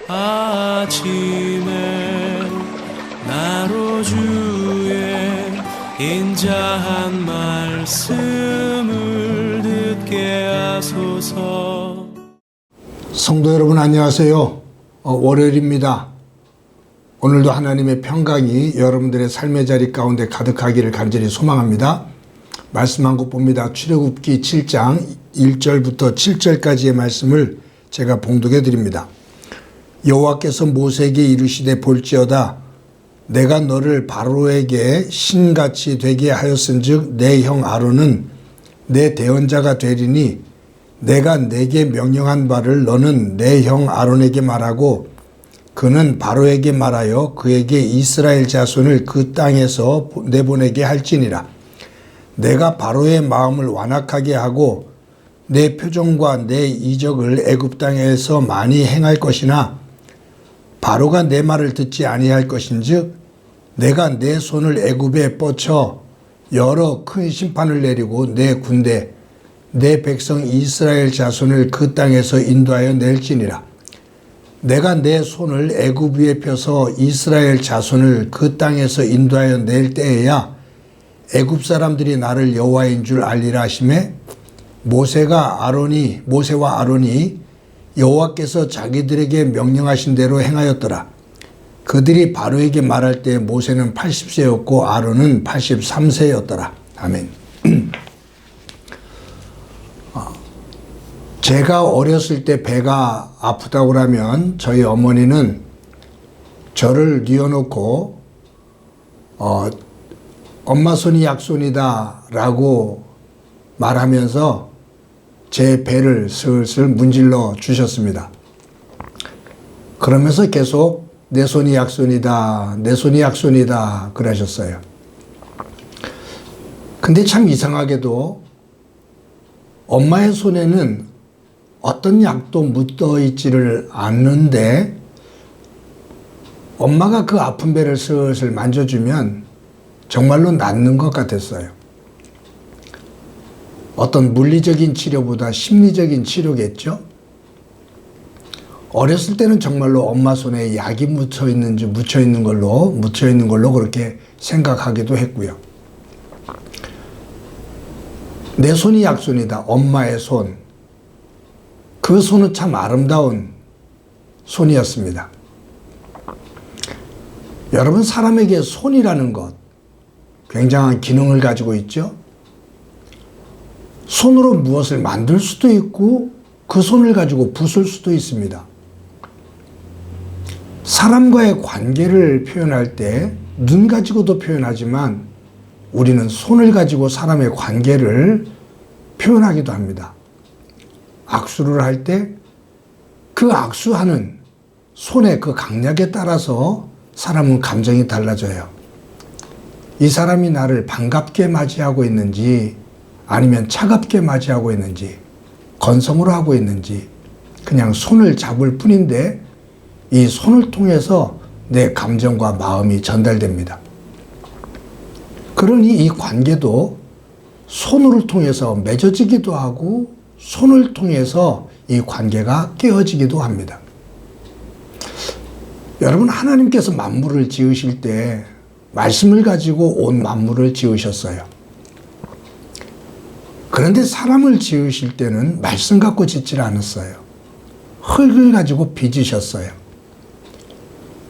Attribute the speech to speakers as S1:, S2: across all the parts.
S1: 아침에 나로 주의 인자한 말씀을 듣게 하소서.
S2: 성도 여러분 안녕하세요. 월요일입니다. 오늘도 하나님의 평강이 여러분들의 삶의 자리 가운데 가득하기를 간절히 소망합니다. 말씀 한 곳 봅니다. 출애굽기 7장 1절부터 7절까지의 말씀을 제가 봉독해 드립니다. 여호와께서 모세에게 이르시되 볼지어다 내가 너를 바로에게 신같이 되게 하였은즉 내 형 아론은 내 대언자가 되리니 내가 내게 명령한 바를 너는 내 형 아론에게 말하고 그는 바로에게 말하여 그에게 이스라엘 자손을 그 땅에서 내보내게 할지니라. 내가 바로의 마음을 완악하게 하고 내 표정과 내 이적을 애굽 땅에서 많이 행할 것이나 바로가 내 말을 듣지 아니할 것인즉 내가 내 손을 애굽에 뻗쳐 여러 큰 심판을 내리고 내 군대 내 백성 이스라엘 자손을 그 땅에서 인도하여 낼지니라. 내가 내 손을 애굽 위에 펴서 이스라엘 자손을 그 땅에서 인도하여 낼 때에야 애굽 사람들이 나를 여호와인 줄 알리라 하시매 모세와 아론이 여호와께서 자기들에게 명령하신 대로 행하였더라. 그들이 바로에게 말할 때 모세는 80세였고 아론은 83세였더라. 아멘. 제가 어렸을 때 배가 아프다고 하면 저희 어머니는 저를 뉘어놓고 엄마 손이 약손이다 라고 말하면서 제 배를 슬슬 문질러 주셨습니다. 그러면서 계속 내 손이 약손이다, 내 손이 약손이다 그러셨어요. 근데 참 이상하게도 엄마의 손에는 어떤 약도 묻어 있지를 않는데 엄마가 그 아픈 배를 슬슬 만져주면 정말로 낫는 것 같았어요. 어떤 물리적인 치료보다 심리적인 치료겠죠? 어렸을 때는 정말로 엄마 손에 약이 묻혀 있는 걸로 그렇게 생각하기도 했고요. 내 손이 약손이다. 엄마의 손. 그 손은 참 아름다운 손이었습니다. 여러분, 사람에게 손이라는 것 굉장한 기능을 가지고 있죠. 손으로 무엇을 만들 수도 있고 그 손을 가지고 부술 수도 있습니다. 사람과의 관계를 표현할 때 눈 가지고도 표현하지만 우리는 손을 가지고 사람의 관계를 표현하기도 합니다. 악수를 할 때 그 악수하는 손의 그 강약에 따라서 사람은 감정이 달라져요. 이 사람이 나를 반갑게 맞이하고 있는지 아니면 차갑게 맞이하고 있는지 건성으로 하고 있는지 그냥 손을 잡을 뿐인데 이 손을 통해서 내 감정과 마음이 전달됩니다. 그러니 이 관계도 손을 통해서 맺어지기도 하고 손을 통해서 이 관계가 깨어지기도 합니다. 여러분, 하나님께서 만물을 지으실 때 말씀을 가지고 온 만물을 지으셨어요. 그런데 사람을 지으실 때는 말씀 갖고 짓질 않았어요. 흙을 가지고 빚으셨어요.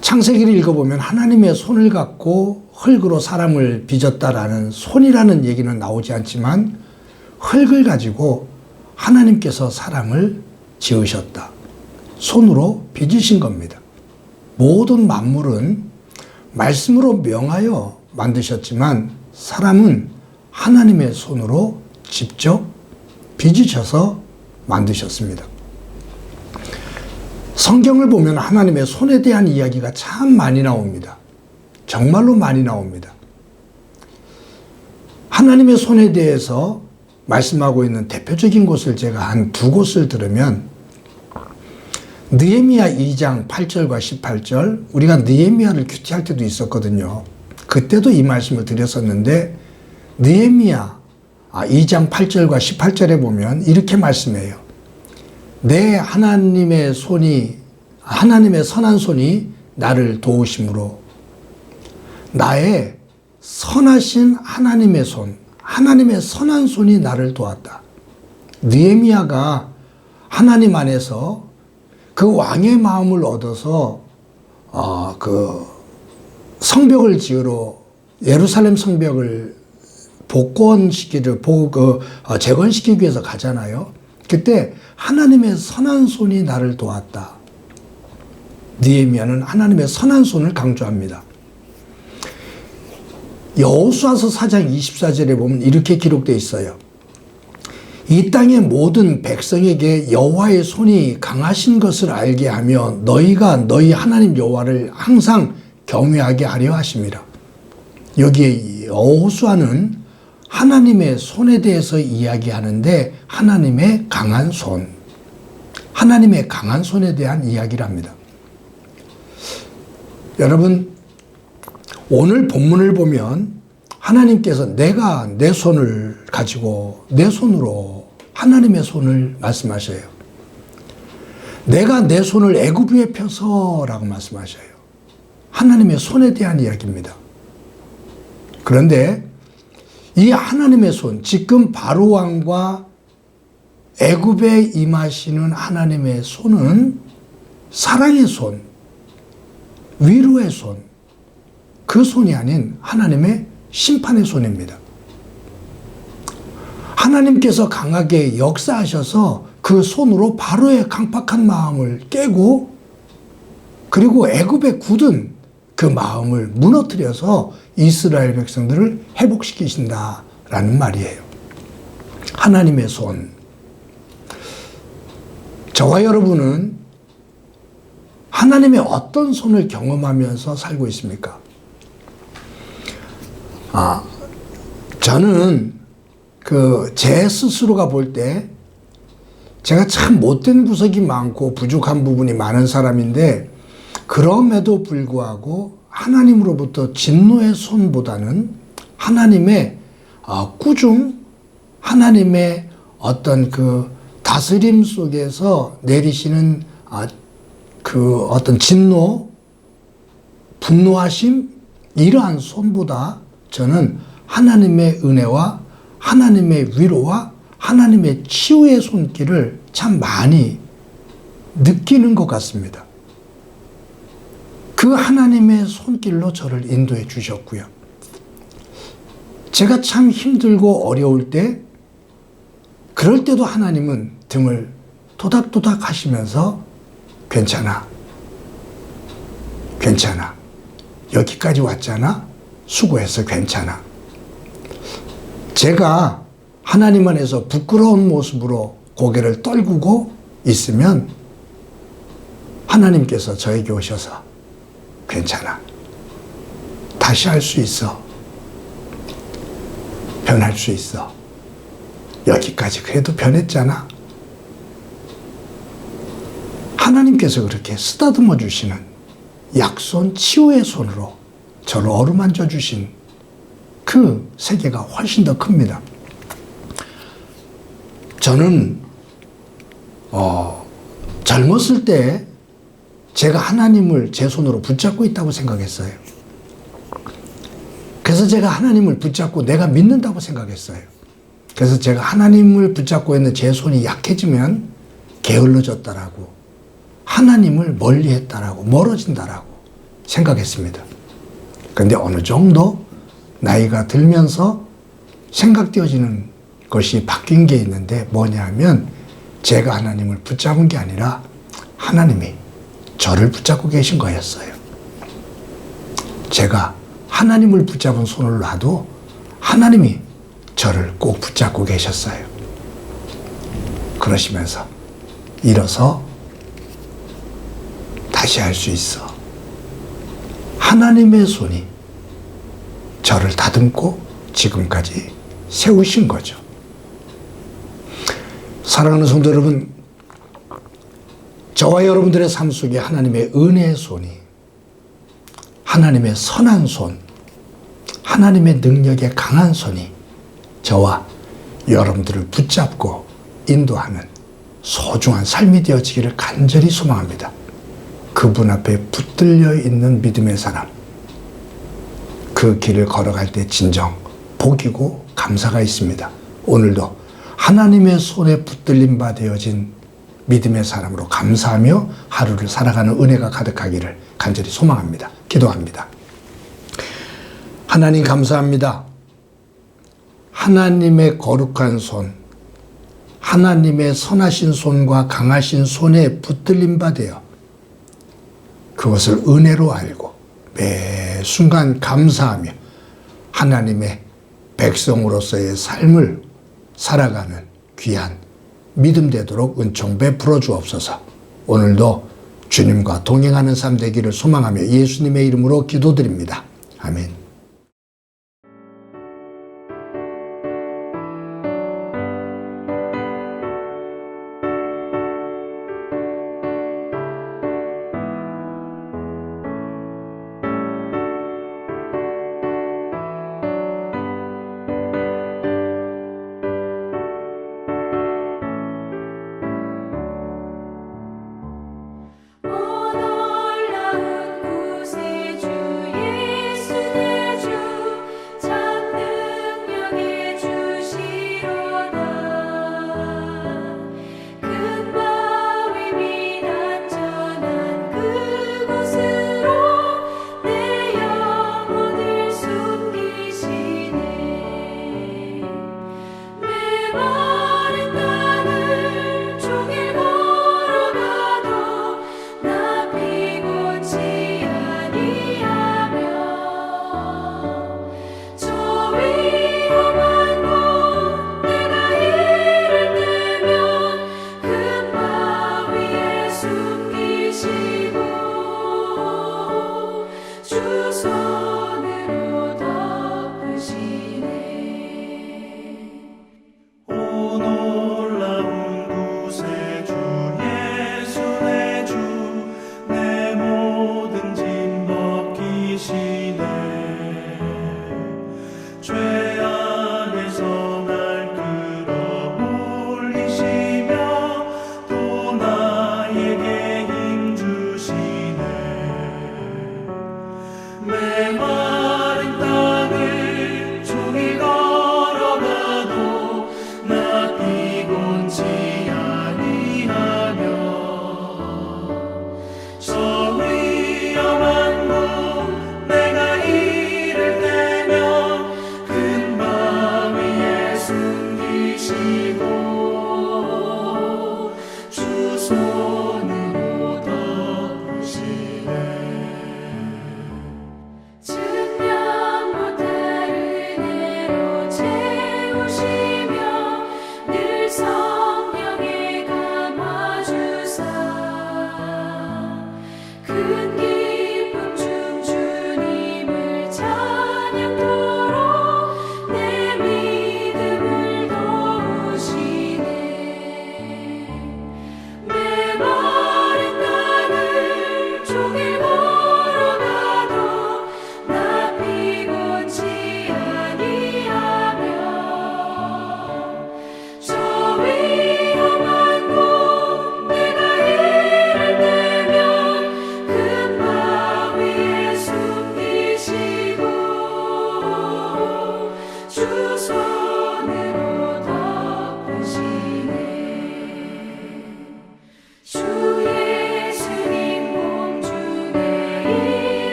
S2: 창세기를 읽어보면 하나님의 손을 갖고 흙으로 사람을 빚었다라는 손이라는 얘기는 나오지 않지만 흙을 가지고 하나님께서 사람을 지으셨다. 손으로 빚으신 겁니다. 모든 만물은 말씀으로 명하여 만드셨지만 사람은 하나님의 손으로 직접 빚으셔서 만드셨습니다. 성경을 보면 하나님의 손에 대한 이야기가 참 많이 나옵니다. 정말로 많이 나옵니다. 하나님의 손에 대해서 말씀하고 있는 대표적인 곳을 제가 한 두 곳을 들으면 느헤미야 2장 8절과 18절, 우리가 느헤미야를 큐티할 때도 있었거든요. 그때도 이 말씀을 드렸었는데 느헤미야 2장 8절과 18절에 보면 이렇게 말씀해요. 내 하나님의 손이 하나님의 선한 손이 나를 도우심으로 나의 선하신 하나님의 손, 하나님의 선한 손이 나를 도왔다. 느헤미야가 하나님 안에서 그 왕의 마음을 얻어서 그 성벽을 지으러 예루살렘 성벽을 재건시키기 위해서 가잖아요. 그때 하나님의 선한 손이 나를 도왔다. 느헤미야는 하나님의 선한 손을 강조합니다. 여호수아서 4장 24절에 보면 이렇게 기록되어 있어요. 이 땅의 모든 백성에게 여호와의 손이 강하신 것을 알게 하며 너희가 너희 하나님 여호와를 항상 경외하게 하려 하심이라. 여기에 여호수아는 하나님의 손에 대해서 이야기하는데 하나님의 강한 손, 하나님의 강한 손에 대한 이야기를 합니다. 여러분, 오늘 본문을 보면 하나님께서 내가 내 손을 가지고 내 손으로 하나님의 손을 말씀하셔요. 내가 내 손을 애굽 위에 펴서라고 말씀하셔요. 하나님의 손에 대한 이야기입니다. 그런데 이 하나님의 손, 지금 바로 왕과 애굽에 임하시는 하나님의 손은 사랑의 손, 위로의 손, 그 손이 아닌 하나님의 심판의 손입니다. 하나님께서 강하게 역사하셔서 그 손으로 바로의 강팍한 마음을 깨고 그리고 애굽에 굳은 그 마음을 무너뜨려서 이스라엘 백성들을 회복시키신다라는 말이에요. 하나님의 손. 저와 여러분은 하나님의 어떤 손을 경험하면서 살고 있습니까? 저는 제 스스로가 볼 때 제가 참 못된 구석이 많고 부족한 부분이 많은 사람인데 그럼에도 불구하고 하나님으로부터 진노의 손보다는 하나님의 꾸중, 하나님의 어떤 그 다스림 속에서 내리시는 그 어떤 진노, 분노하심, 이러한 손보다 저는 하나님의 은혜와 하나님의 위로와 하나님의 치유의 손길을 참 많이 느끼는 것 같습니다. 그 하나님의 손길로 저를 인도해 주셨고요. 제가 참 힘들고 어려울 때 그럴 때도 하나님은 등을 토닥토닥 하시면서 괜찮아. 괜찮아. 여기까지 왔잖아. 수고해서 괜찮아. 제가 하나님 안에서 부끄러운 모습으로 고개를 떨구고 있으면 하나님께서 저에게 오셔서 괜찮아. 다시 할 수 있어. 변할 수 있어. 여기까지 그래도 변했잖아. 하나님께서 그렇게 쓰다듬어 주시는 약손 치유의 손으로 저를 어루만져 주신 그 세계가 훨씬 더 큽니다. 저는 젊었을 때 제가 하나님을 제 손으로 붙잡고 있다고 생각했어요. 그래서 제가 하나님을 붙잡고 내가 믿는다고 생각했어요. 그래서 제가 하나님을 붙잡고 있는 제 손이 약해지면 게을러졌다라고, 하나님을 멀리했다라고, 멀어진다라고 생각했습니다. 그런데 어느 정도 나이가 들면서 생각되어지는 것이 바뀐 게 있는데 뭐냐면 제가 하나님을 붙잡은 게 아니라 하나님이 저를 붙잡고 계신 거였어요. 제가 하나님을 붙잡은 손을 놔도 하나님이 저를 꼭 붙잡고 계셨어요. 그러시면서 일어서 다시 할 수 있어. 하나님의 손이 저를 다듬고 지금까지 세우신 거죠. 사랑하는 성도 여러분, 저와 여러분들의 삶 속에 하나님의 은혜의 손이, 하나님의 선한 손, 하나님의 능력의 강한 손이 저와 여러분들을 붙잡고 인도하는 소중한 삶이 되어지기를 간절히 소망합니다. 그분 앞에 붙들려 있는 믿음의 사람, 그 길을 걸어갈 때 진정 복이고 감사가 있습니다. 오늘도 하나님의 손에 붙들림 바 되어진 믿음의 사람으로 감사하며 하루를 살아가는 은혜가 가득하기를 간절히 소망합니다. 기도합니다. 하나님 감사합니다. 하나님의 거룩한 손, 하나님의 선하신 손과 강하신 손에 붙들림 바 되어 그것을 은혜로 알고 매 순간 감사하며 하나님의 백성으로서의 삶을 살아가는 귀한 믿음 되도록 은총 베풀어 주옵소서. 오늘도 주님과 동행하는 삶 되기를 소망하며 예수님의 이름으로 기도드립니다. 아멘.